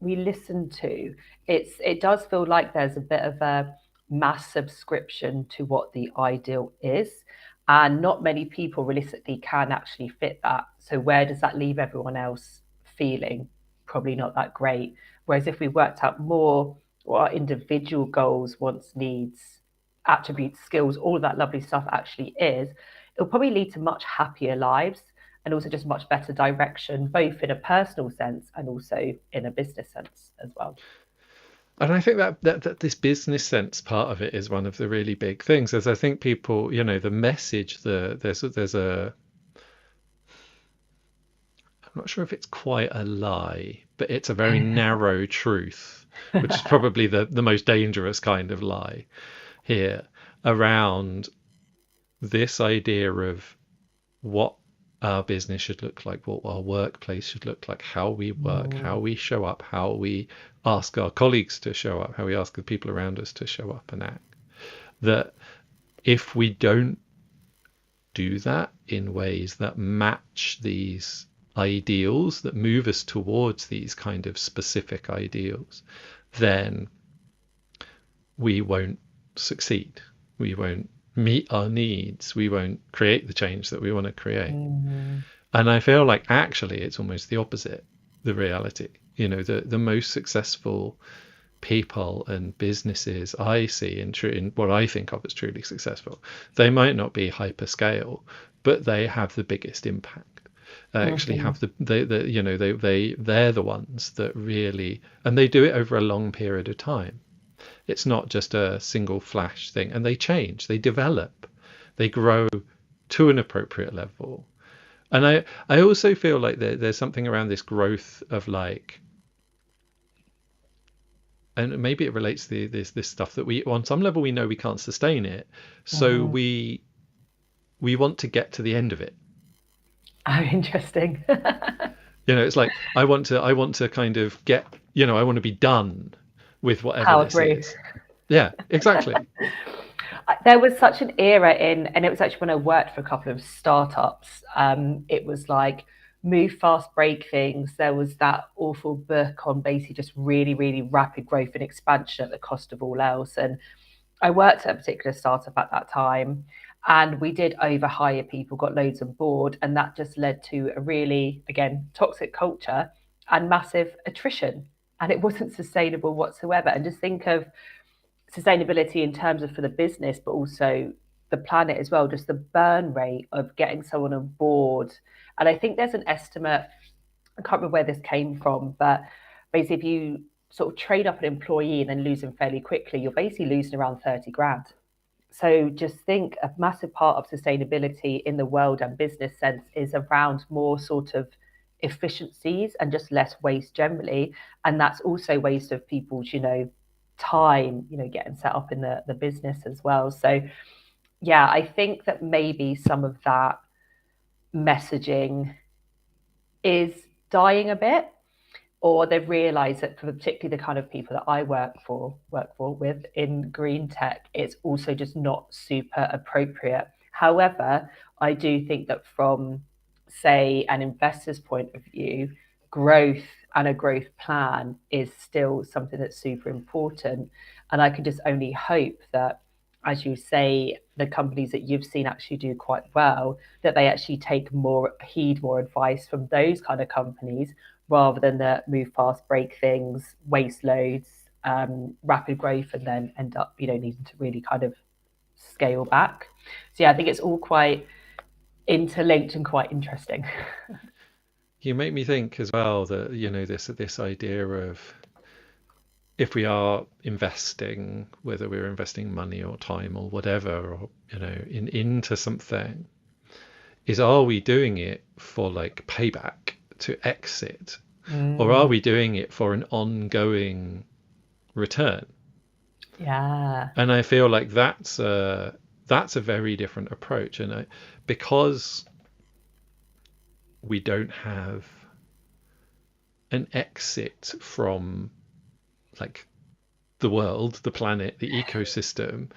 we listen to. It does feel like there's a bit of a mass subscription to what the ideal is, and not many people realistically can actually fit that. So where does that leave everyone else feeling? Probably not that great. Whereas if we worked out more what our individual goals, wants, needs, attributes, skills, all of that lovely stuff actually is, it'll probably lead to much happier lives and also just much better direction, both in a personal sense and also in a business sense as well. And I think that this business sense part of it is one of the really big things, as I think people, the message, there's a I'm not sure if it's quite a lie, but it's a very narrow truth, which is probably the most dangerous kind of lie here, around this idea of what our business should look like, what our workplace should look like, how we work, how we show up, how we ask our colleagues to show up, how we ask the people around us to show up and act. That if we don't do that in ways that match these ideals, that move us towards these kind of specific ideals, then we won't succeed. We won't meet our needs. We won't create the change that we want to create. And I feel like actually it's almost the opposite, the reality. You know, the most successful people and businesses I see in what I think of as truly successful, they might not be hyperscale, but they have the biggest impact. They actually have they're the ones that really, and they do it over a long period of time. It's not just a single flash thing, and they change, they develop, they grow to an appropriate level. And I also feel like there's something around this growth of like, and maybe it relates to this stuff that we, on some level, we know we can't sustain it, so we want to get to the end of it. Oh, interesting. You know, it's like I want to kind of get, you know, I want to be done with whatever Power this through. is. Yeah, exactly. There was such an era and it was actually when I worked for a couple of startups. It was like move fast, break things. There was that awful book on basically just really, really rapid growth and expansion at the cost of all else. And I worked at a particular startup at that time, and we did overhire people, got loads on board, and that just led to a really, again, toxic culture and massive attrition. And it wasn't sustainable whatsoever. And just think of sustainability in terms of for the business, but also the planet as well, just the burn rate of getting someone on board. And I think there's an estimate, I can't remember where this came from, but basically if you sort of train up an employee and then lose them fairly quickly, you're basically losing around 30 grand. So just think a massive part of sustainability in the world and business sense is around more sort of efficiencies and just less waste generally. And that's also waste of people's, time, getting set up in the business as well. So yeah, I think that maybe some of that messaging is dying a bit, or they've realized that for particularly the kind of people that I work for with in green tech, it's also just not super appropriate. However, I do think that from, say, an investor's point of view, growth and a growth plan is still something that's super important. And I can just only hope that, as you say, the companies that you've seen actually do quite well, that they actually take more heed, more advice from those kind of companies rather than the move fast, break things, waste loads, rapid growth, and then end up, needing to really kind of scale back. So yeah, I think it's all quite interlinked and quite interesting. You make me think as well that, you know, this idea of if we are investing, whether we're investing money or time or whatever, or, you know, into something, is are we doing it for like payback to exit, or are we doing it for an ongoing return? Yeah. And I feel like that's a very different approach, and because we don't have an exit from like the world, the planet, the ecosystem,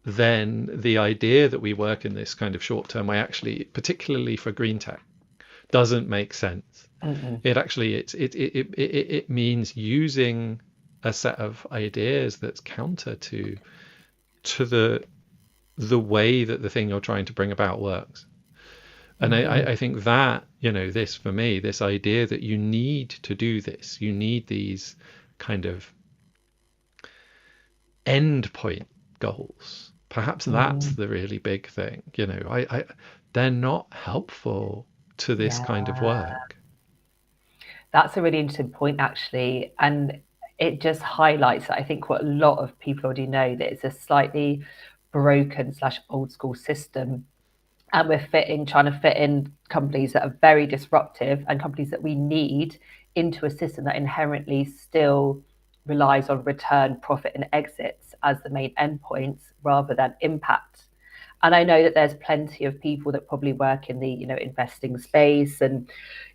then the idea that we work in this kind of short term way, actually, particularly for green tech, doesn't make sense. It actually it means using a set of ideas that's counter to the way that the thing you're trying to bring about works. And I think that, you know, this for me, this idea that you need to do this, you need these kind of end point goals. Perhaps that's the really big thing. You know, they're not helpful to this kind of Yeah. work. That's a really interesting point, actually. And it just highlights, I think, what a lot of people already know, that it's a slightly broken slash old school system and we're trying to fit in companies that are very disruptive and companies that we need into a system that inherently still relies on return, profit, and exits as the main endpoints rather than impact. And I know that there's plenty of people that probably work in the investing space and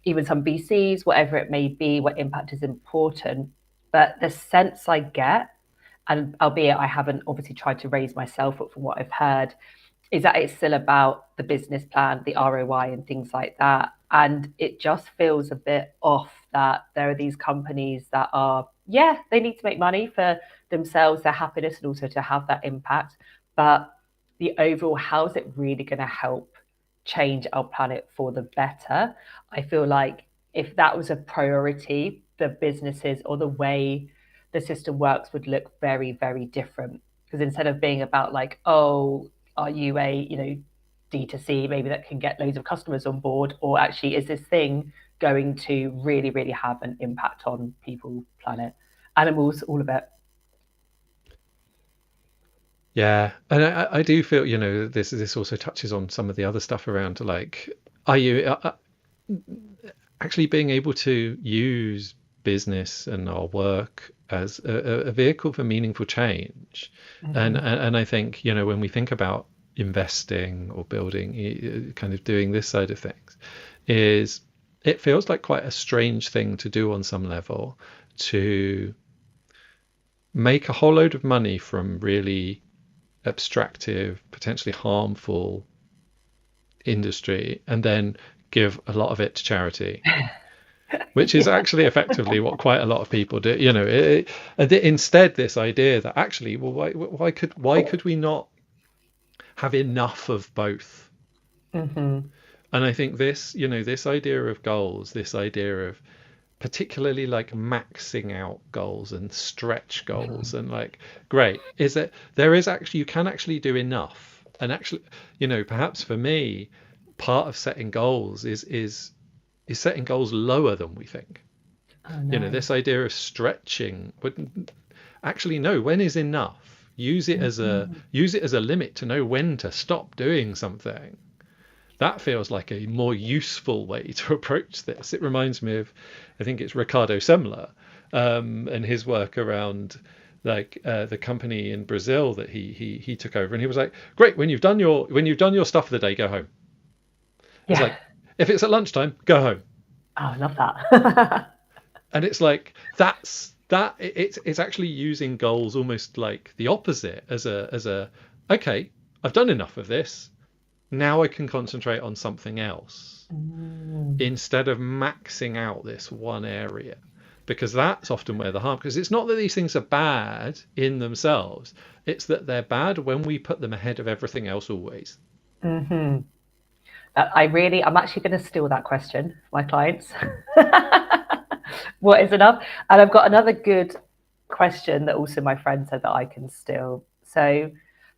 even some VCs, whatever it may be, where impact is important. But the sense I get, and albeit I haven't obviously tried to raise myself up from what I've heard, is that it's still about the business plan, the ROI, and things like that. And it just feels a bit off that there are these companies that are, yeah, they need to make money for themselves, their happiness, and also to have that impact. But the overall, how's it really going to help change our planet for the better? I feel like if that was a priority, the businesses or the way the system works would look very, very different. Because instead of being about like, oh, are you a D2C maybe that can get loads of customers on board, or actually is this thing going to really, really have an impact on people, planet, animals, all of it? Yeah, and I do feel, this also touches on some of the other stuff around like, are you actually being able to use business and our work as a vehicle for meaningful change? And I think, when we think about investing or building, kind of doing this side of things, is it feels like quite a strange thing to do on some level, to make a whole load of money from really abstractive, potentially harmful industry, and then give a lot of it to charity, which is Yeah. actually effectively what quite a lot of people do. Instead, this idea that actually, well, why could we not have enough of both? Mm-hmm. And I think this idea of goals, this idea of particularly like maxing out goals and stretch goals, and like, great, is that there is actually, you can actually do enough. And actually, perhaps for me, part of setting goals is setting goals lower than we think. Oh no. This idea of stretching, but actually, no, when is enough? Mm-hmm. Use it as a limit to know when to stop doing something. That feels like a more useful way to approach this. It reminds me of, I think it's Ricardo Semler, and his work around like the company in Brazil that he took over, and he was like, great, when you've done your stuff for the day, go home. It's Yeah. like, if it's at lunchtime, go home. Oh, I love that. And it's like, it's actually using goals almost like the opposite, as a okay, I've done enough of this, now I can concentrate on something else, Mm. instead of maxing out this one area. Because that's often where the harm, because it's not that these things are bad in themselves, it's that they're bad when we put them ahead of everything else always. Mm-hmm. I'm actually going to steal that question, my clients. What is enough? And I've got another good question that also my friend said that I can steal. So,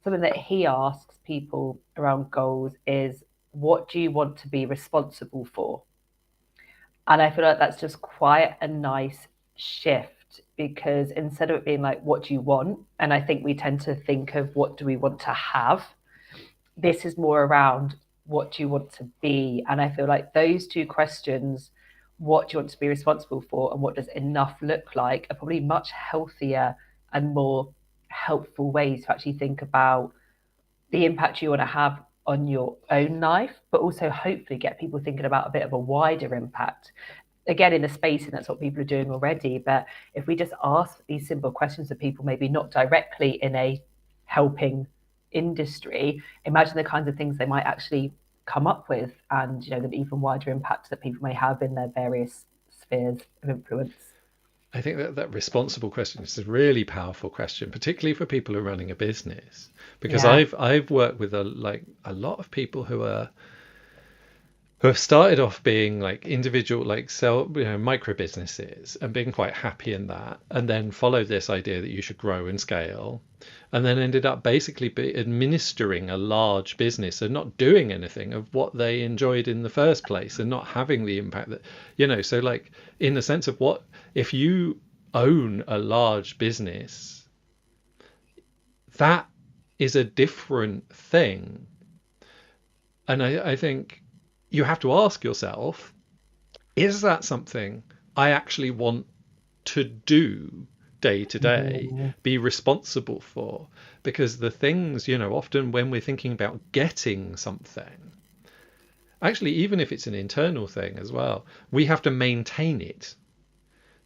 something that he asks people around goals is, what do you want to be responsible for? And I feel like that's just quite a nice shift, because instead of it being like, what do you want? And I think we tend to think of what do we want to have, this is more around what do you want to be. And I feel like those two questions, what do you want to be responsible for and what does enough look like, are probably much healthier and more helpful ways to actually think about the impact you want to have on your own life, but also hopefully get people thinking about a bit of a wider impact. Again, in a space, and that's what people are doing already. But if we just ask these simple questions of people, maybe not directly in a helping industry, imagine the kinds of things they might actually come up with, and the even wider impact that people may have in their various spheres of influence. I think that responsible question is a really powerful question, particularly for people who are running a business, because Yeah. I've worked with a lot of people who have started off being like individual, like micro businesses, and being quite happy in that, and then followed this idea that you should grow and scale, and then ended up basically administering a large business and not doing anything of what they enjoyed in the first place, and not having the impact that, so like, in the sense of, what if you own a large business, that is a different thing And I think you have to ask yourself, is that something I actually want to do day to day, Mm, be responsible for? Because the things, often when we're thinking about getting something, actually, even if it's an internal thing as well, we have to maintain it.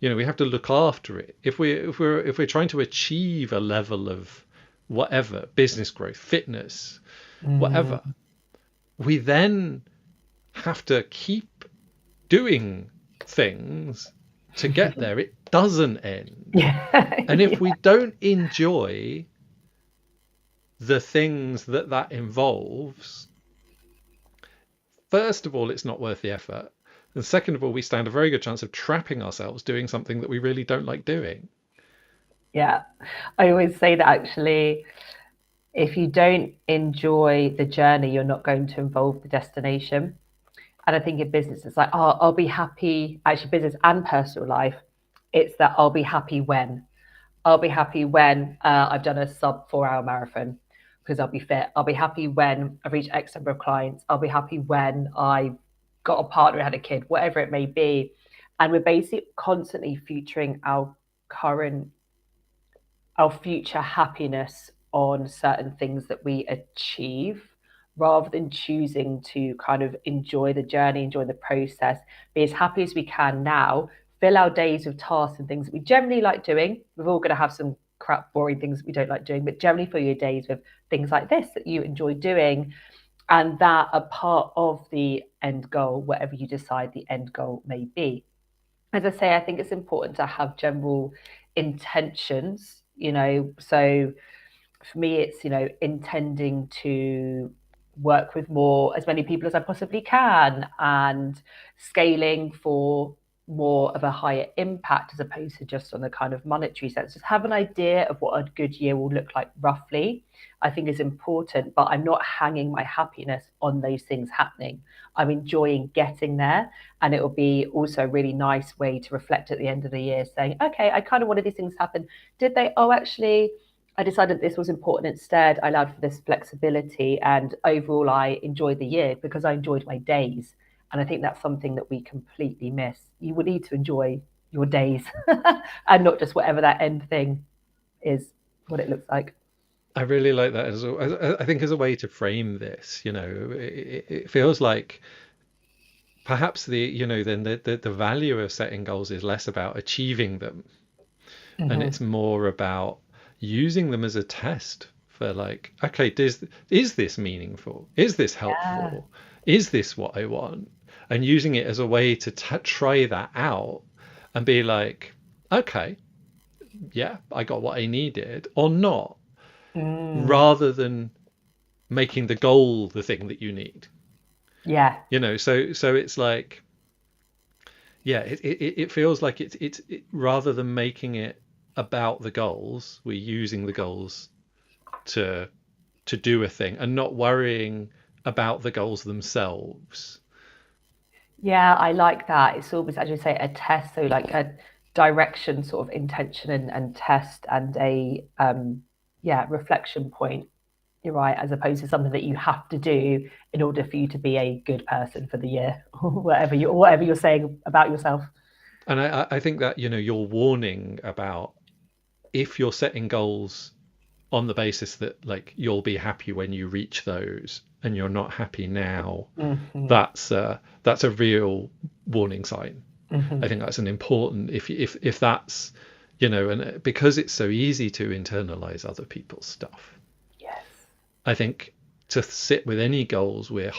We have to look after it. If we're trying to achieve a level of whatever, business growth, fitness, whatever, mm. we then have to keep doing things to get there. It doesn't end. Yeah, And if we yeah. don't enjoy the things that that involves, first of all, it's not worth the effort. And second of all, we stand a very good chance of trapping ourselves doing something that we really don't like doing. Yeah. I always say that actually, if you don't enjoy the journey, you're not going to involve the destination. And I think in business, it's like, oh, I'll be happy, actually, business and personal life. It's that I'll be happy when. I'll be happy when I've done a sub 4 hour marathon because I'll be fit. I'll be happy when I've reached X number of clients. I'll be happy when I got a partner, had a kid, whatever it may be. And we're basically constantly featuring current our future happiness on certain things that we achieve rather than choosing to kind of enjoy the journey, enjoy the process, be as happy as we can now, fill our days with tasks and things that we generally like doing. We're all going to have some crap, boring things that we don't like doing, but generally fill your days with things like this that you enjoy doing and that are part of the end goal, whatever you decide the end goal may be. As I say, I think it's important to have general intentions, so for me it's intending to work with more as many people as I possibly can and scaling for more of a higher impact as opposed to just on the kind of monetary sense. Just have an idea of what a good year will look like roughly, I think is important, but I'm not hanging my happiness on those things happening. I'm enjoying getting there, and it will be also a really nice way to reflect at the end of the year saying, okay, I kind of wanted these things to happen. Did they? Oh, actually, I decided this was important instead. I allowed for this flexibility, and overall, I enjoyed the year because I enjoyed my days. And I think that's something that we completely miss. You would need to enjoy your days and not just whatever that end thing is, what it looks like. I really like that as I think as a way to frame this. It feels like perhaps then the value of setting goals is less about achieving them, and Mm-hmm. it's more about using them as a test for, like, okay, is this meaningful? Is this Yeah. helpful? Is this what I want? And using it as a way to try that out and be like, okay, yeah, I got what I needed or not, Mm. rather than making the goal the thing that you need. Yeah. So it's like, yeah, it feels like rather than making it about the goals, we're using the goals to do a thing and not worrying about the goals themselves. Yeah, I like that. It's almost, as you say, a test. So like a direction sort of intention and test and a yeah, reflection point. You're right, as opposed to something that you have to do in order for you to be a good person for the year, or whatever you're saying about yourself. And I think that, your warning about, if you're setting goals on the basis that, like, you'll be happy when you reach those and you're not happy now, Mm-hmm. that's a real warning sign. Mm-hmm. I think that's an important, if that's, and because it's so easy to internalize other people's stuff, Yes. I think to sit with any goals we're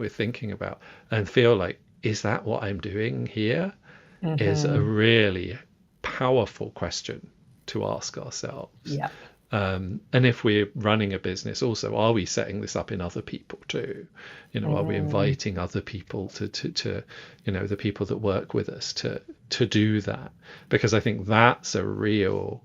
thinking about, and feel like, is that what I'm doing here? Is a Mm-hmm. really powerful question to ask ourselves. Yeah. And if we're running a business, also, are we setting this up in other people too? Are we Mm. inviting other people to the people that work with us to do that? Because I think that's a real,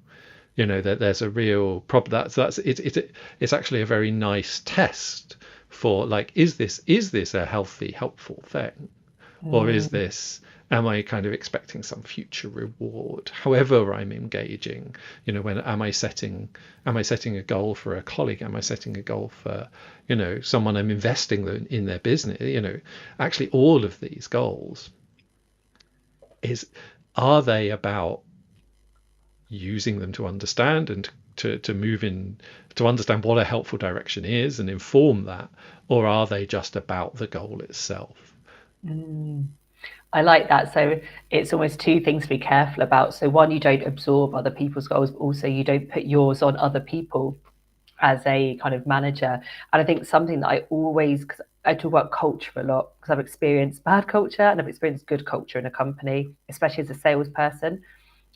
that there's a real problem. It's actually a very nice test for, like, is this a healthy, helpful thing, or is Mm. this Am I kind of expecting some future reward? However I'm engaging, when am I setting a goal for a colleague? Am I setting a goal for, someone I'm investing in their business? Actually all of these goals are they about using them to understand and to move in, to understand what a helpful direction is and inform that, or are they just about the goal itself? I like that. So it's almost two things to be careful about. So one, you don't absorb other people's goals, but also you don't put yours on other people as a kind of manager. And I think something that I always, because I talk about culture a lot, because I've experienced bad culture and I've experienced good culture in a company, especially as a salesperson.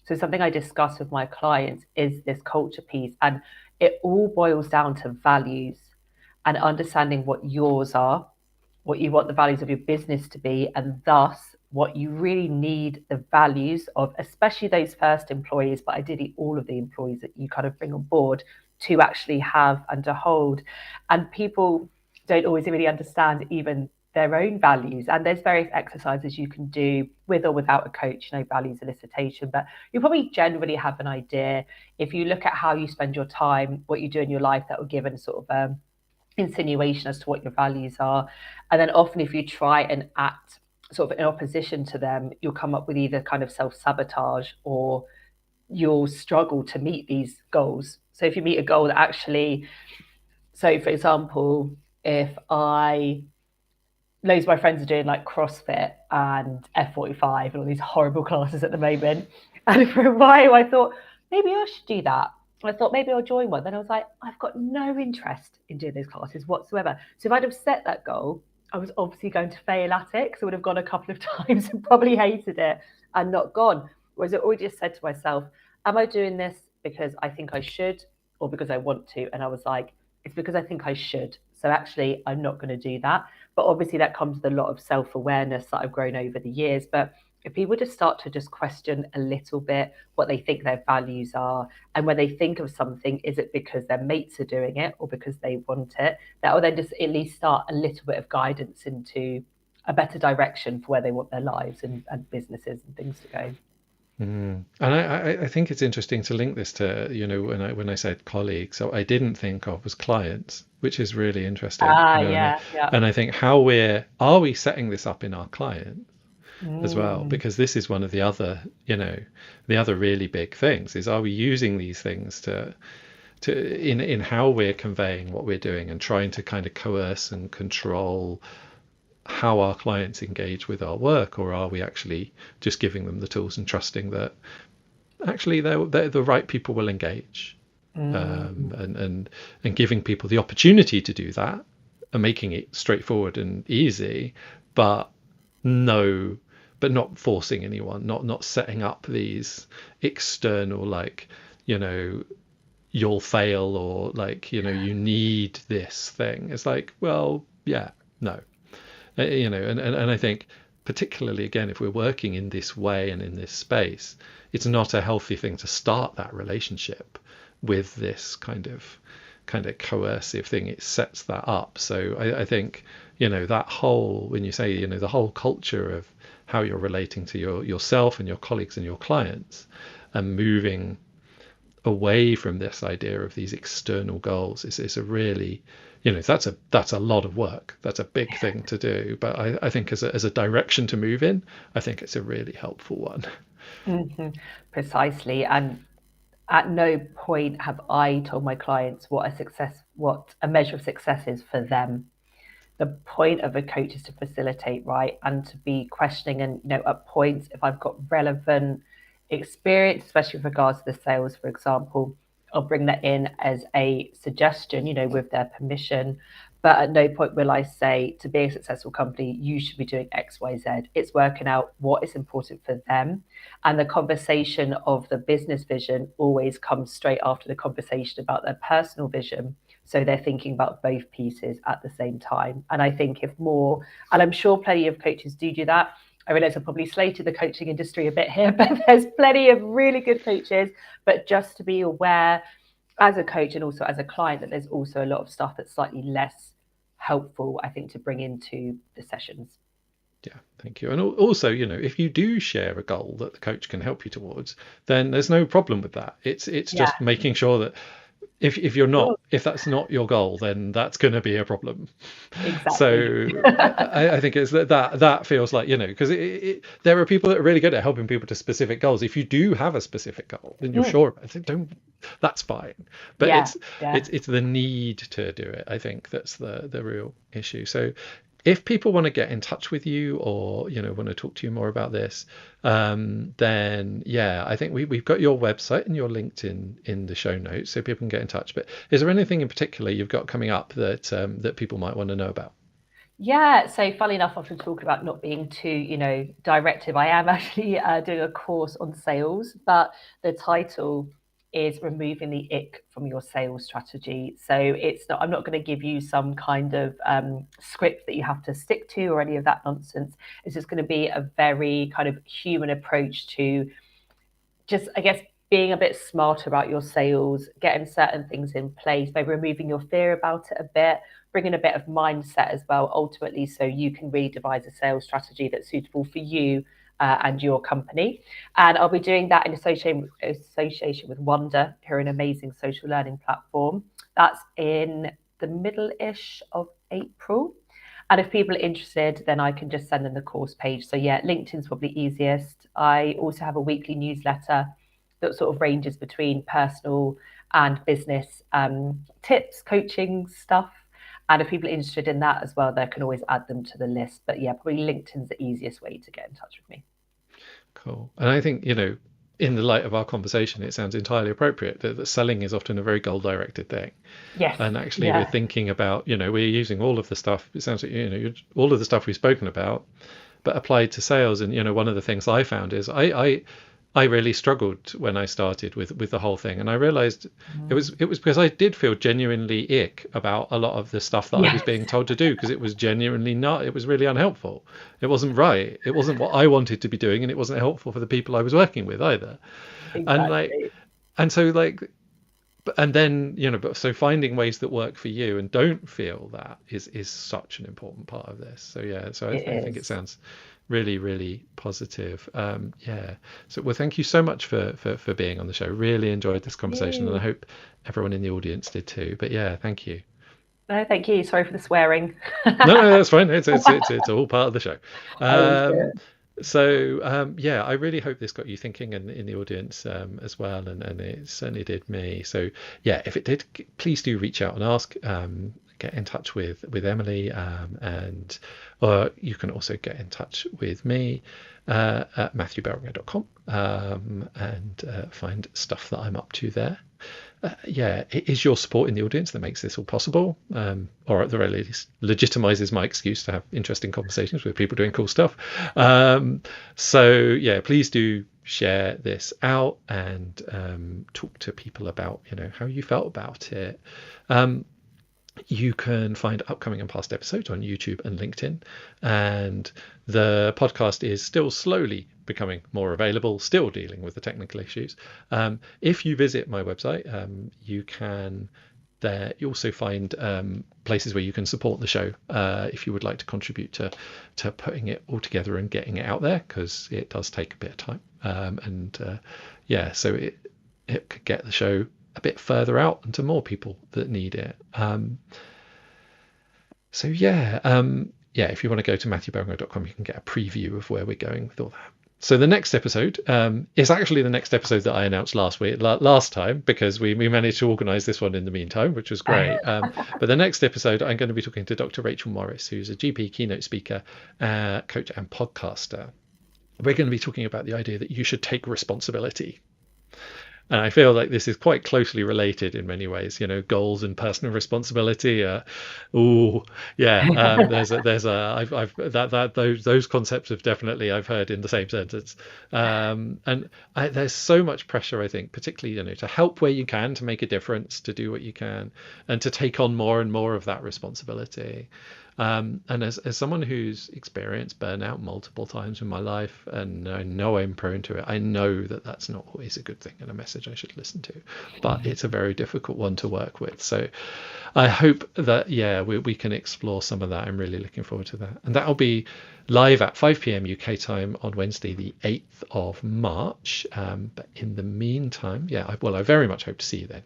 So something I discuss with my clients is this culture piece, and it all boils down to values and understanding what yours are, what you want the values of your business to be, and thus what you really need the values of, especially those first employees, but ideally all of the employees that you kind of bring on board to actually have and to hold. And people don't always really understand even their own values. And there's various exercises you can do with or without a coach, values elicitation, but you probably generally have an idea. If you look at how you spend your time, what you do in your life, that will give a sort of insinuation as to what your values are. And then often if you try and act sort of in opposition to them, you'll come up with either kind of self-sabotage or you'll struggle to meet these goals. So if you meet a goal that actually, so for example, if I loads of my friends are doing like CrossFit and F45 and all these horrible classes at the moment. And for a while I thought, maybe I should do that. I thought maybe I'll join one. Then I was like, I've got no interest in doing those classes whatsoever. So if I'd have set that goal, I was obviously going to fail at it, because I would have gone a couple of times and probably hated it and not gone. Whereas I already just said to myself, am I doing this because I think I should or because I want to? And I was like, it's because I think I should. So actually, I'm not going to do that. But obviously, that comes with a lot of self awareness that I've grown over the years. But if people just start to just question a little bit what they think their values are, and when they think of something, is it because their mates are doing it or because they want it, that will then just at least start a little bit of guidance into a better direction for where they want their lives and businesses and things to go. And I think it's interesting to link this to, when I said colleagues, so I didn't think of as clients, which is really interesting, Yeah, yeah. and I think are we setting this up in our clients as well? Because this is one of the other, the other really big things is, are we using these things in how we're conveying what we're doing and trying to kind of coerce and control how our clients engage with our work, or are we actually just giving them the tools and trusting that actually they're the right people will engage, and giving people the opportunity to do that and making it straightforward and easy, but no, but not forcing anyone, not setting up these external, like, you'll fail, or like, you need this thing. It's like, well, yeah, no. And I think particularly, again, if we're working in this way and in this space, it's not a healthy thing to start that relationship with this kind of coercive thing. It sets that up. So I think, that whole, when you say, the whole culture of how you're relating to yourself and your colleagues and your clients, and moving away from this idea of these external goals is a really, that's a lot of work. That's a big thing to do. But I think as a direction to move in, I think it's a really helpful one. Precisely. And at no point have I told my clients what a measure of success is for them. The point of a coach is to facilitate, right, and to be questioning, and at points, if I've got relevant experience, especially with regards to the sales, for example, I'll bring that in as a suggestion, with their permission. But at no point will I say, to be a successful company, you should be doing X, Y, Z. It's working out what is important for them. And the conversation of the business vision always comes straight after the conversation about their personal vision. So they're thinking about both pieces at the same time. And I think if more, and I'm sure plenty of coaches do that. I realize I've probably slated the coaching industry a bit here, but there's plenty of really good coaches. But just to be aware as a coach and also as a client that there's also a lot of stuff that's slightly less helpful, I think, to bring into the sessions. Yeah, thank you. And also, if you do share a goal that the coach can help you towards, then there's no problem with that. It's Yeah, just making sure that if you're sure. not, if that's not your goal, then that's going to be a problem. Exactly. So I think it's that feels like, because there are people that are really good at helping people to specific goals. If you do have a specific goal, then you're Mm, sure about it. Don't That's fine. But yeah, it's yeah. it's the need to do it. I think that's the real issue. So if people want to get in touch with you, or want to talk to you more about this, then yeah, I think we've got your website and your LinkedIn in the show notes, so people can get in touch. But is there anything in particular you've got coming up that people might want to know about? Yeah, so funny enough, after talking about not being too, directive, I am actually doing a course on sales, but the title is removing the ick from your sales strategy. So it's not, I'm not going to give you some kind of script that you have to stick to or any of that nonsense. It's just going to be a very kind of human approach to just, I guess, being a bit smarter about your sales, getting certain things in place, maybe removing your fear about it a bit, bringing a bit of mindset as well, ultimately, so you can really devise a sales strategy that's suitable for you and your company. And I'll be doing that in association with Wonder, who are an amazing social learning platform. That's in the middle-ish of April. And if people are interested, then I can just send them the course page. So yeah, LinkedIn's probably easiest. I also have a weekly newsletter that sort of ranges between personal and business tips, coaching stuff. And if people are interested in that as well, they can always add them to the list. But yeah, probably LinkedIn's the easiest way to get in touch with me. Cool. And I think, in the light of our conversation, it sounds entirely appropriate that selling is often a very goal-directed thing. Yes. And actually, we're Yeah. thinking about, we're using all of the stuff. It sounds like, all of the stuff we've spoken about, but applied to sales. And, one of the things I found is I really struggled when I started with the whole thing, and I realized it was because I did feel genuinely ick about a lot of the stuff that I was Yes, being told to do, because it was genuinely not. It was really unhelpful. It wasn't right. It wasn't what I wanted to be doing, and it wasn't helpful for the people I was working with either. And like, exactly. and so like, and then but so finding ways that work for you and don't feel that is such an important part of this. So yeah, so It I think it is. sounds really, really positive. Yeah, so well, thank you so much for being on the show. Really enjoyed this conversation, and I You. hope everyone in the audience did too. But yeah, thank you. No, thank you. Sorry for the swearing. No, no, that's fine. It's all part of the show. I always do um it. yeah, I really hope this got you thinking, and in the audience as well, and it certainly did me. So yeah, if it did, please do reach out and ask. Get in touch with Emily, and or you can also get in touch with me at matthewbelringer.com, and find stuff that I'm up to there. Yeah, it is your support in the audience that makes this all possible, or at the very least legitimizes my excuse to have interesting conversations with people doing cool stuff. So yeah, please do share this out, and talk to people about how you felt about it. You can find upcoming and past episodes on YouTube and LinkedIn, and the podcast is still slowly becoming more available, still dealing with the technical issues. If you visit my website, you can there you also find places where you can support the show, if you would like to contribute to putting it all together and getting it out there, because it does take a bit of time, and yeah, so it could get the show a bit further out and to more people that need it. So yeah, yeah, if you want to go to matthewbelringer.com, you can get a preview of where we're going with all that. So the next episode is actually the next episode that I announced last time, because we managed to organise this one in the meantime, which was great. But the next episode, I'm going to be talking to Dr. Rachel Morris, who's a GP keynote speaker, coach and podcaster. We're going to be talking about the idea that you should take responsibility. And I feel like this is quite closely related in many ways. Goals and personal responsibility. Oh, yeah. I've those concepts have definitely I've heard in the same sentence. And there's so much pressure, I think, particularly to help where you can, to make a difference, to do what you can, and to take on more and more of that responsibility. And as someone who's experienced burnout multiple times in my life, and I know I'm prone to it, I know that that's not always a good thing and a message I should listen to. But it's a very difficult one to work with. So I hope that, we can explore some of that. I'm really looking forward to that. And that'll be live at 5 p.m. UK time on Wednesday, the 8th of March. But in the meantime, I very much hope to see you then.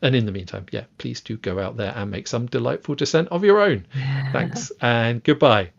And in the meantime, please do go out there and make some delightful dissent of your own. Thanks and goodbye.